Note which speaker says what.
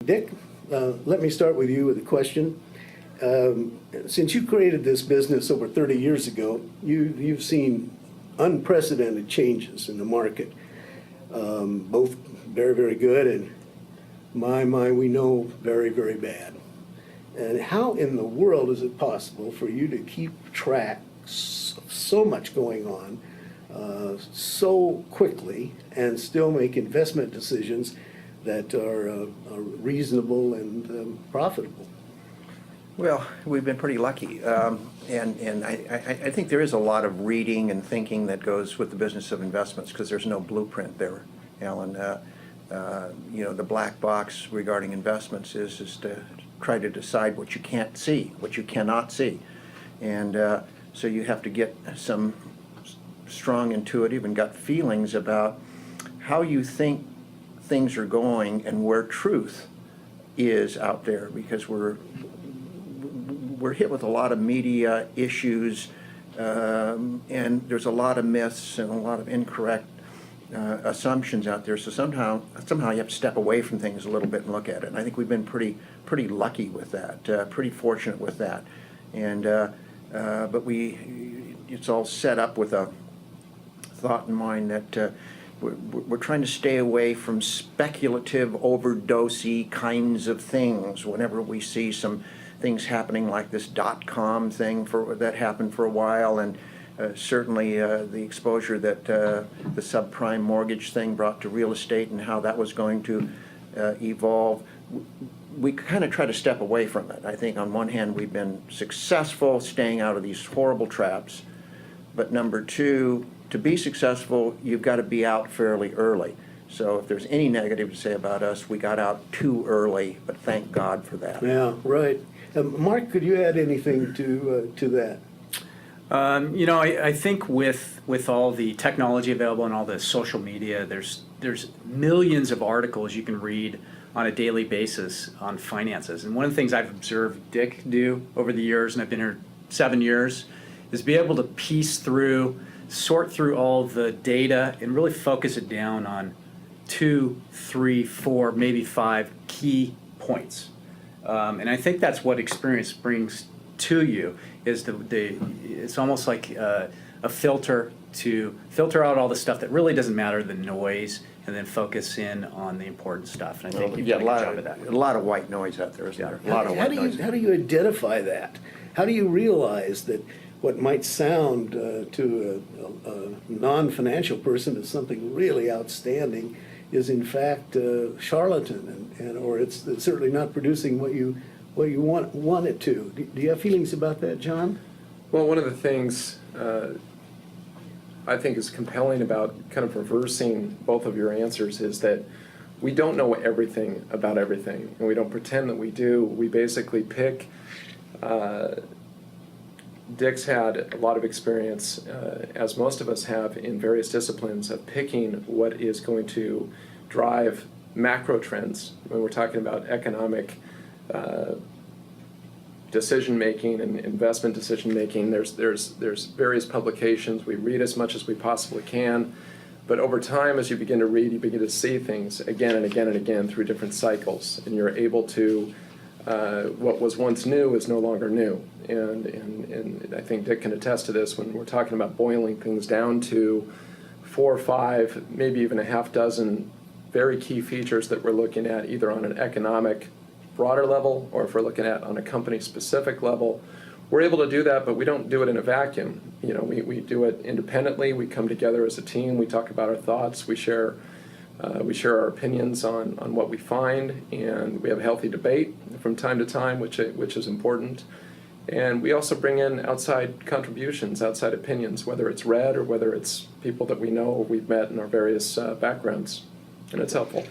Speaker 1: Dick, let me start with you with a question. Since you created this business over 30 years ago, you've seen unprecedented changes in the market, both very, very good and, we know, very, very bad. And how in the world is it possible for you to keep track of so much going on so quickly and still make investment decisions that are reasonable and profitable?
Speaker 2: Well, we've been pretty lucky, and I think there is a lot of reading and thinking that goes with the business of investments because there's no blueprint there, Alan. The black box regarding investments is to try to decide what you can't see, what you cannot see, and so you have to get some strong intuitive and gut feelings about how you think things are going and where truth is out there, because we're hit with a lot of media issues, and there's a lot of myths and a lot of incorrect assumptions out there. So somehow you have to step away from things a little bit and look at it. And I think we've been pretty lucky with that, pretty fortunate with that. And but it's all set up with a thought in mind that we're trying to stay away from speculative, overdosey kinds of things. Whenever we see some things happening like this .com thing that happened for a while, and certainly the exposure that the subprime mortgage thing brought to real estate and how that was going to evolve, we kind of try to step away from it. I think on one hand we've been successful staying out of these horrible traps, but number two, to be successful, you've got to be out fairly early. So if there's any negative to say about us, we got out too early, but thank God for that.
Speaker 1: Yeah, right. Mark, could you add anything to that?
Speaker 3: I think with all the technology available and all the social media, there's millions of articles you can read on a daily basis on finances. And one of the things I've observed Dick do over the years, and I've been here 7 years, is be able to sort through all the data and really focus it down on 2, 3, 4, maybe 5 key points. And I think that's what experience brings to you, is it's almost like a filter to filter out all the stuff that really doesn't matter, the noise, and then focus in on the important stuff. And I think you've done a good job of that.
Speaker 2: A lot of white noise out there, isn't there? A lot of white noise.
Speaker 1: How do you identify that? How do you realize that what might sound to a non-financial person as something really outstanding is in fact charlatan, or it's certainly not producing what you want it to? Do you have feelings about that, John?
Speaker 4: Well, one of the things I think is compelling about kind of reversing both of your answers is that we don't know everything about everything, and we don't pretend that we do. We basically pick. Dick's had a lot of experience, as most of us have, in various disciplines of picking what is going to drive macro trends. When we're talking about economic decision-making and investment decision-making, there's various publications. We read as much as we possibly can, but over time, as you begin to read, you begin to see things again and again and again through different cycles, and you're able to what was once new is no longer new. And I think Dick can attest to this when we're talking about boiling things down to 4 or 5, maybe even a half dozen very key features that we're looking at, either on an economic broader level or if we're looking at on a company specific level. We're able to do that, but we don't do it in a vacuum. We do it independently. We come together as a team. We talk about our thoughts. We share our opinions on what we find, and we have a healthy debate from time to time, which is important. And we also bring in outside contributions, outside opinions, whether it's read or whether it's people that we know or we've met in our various backgrounds, and it's helpful.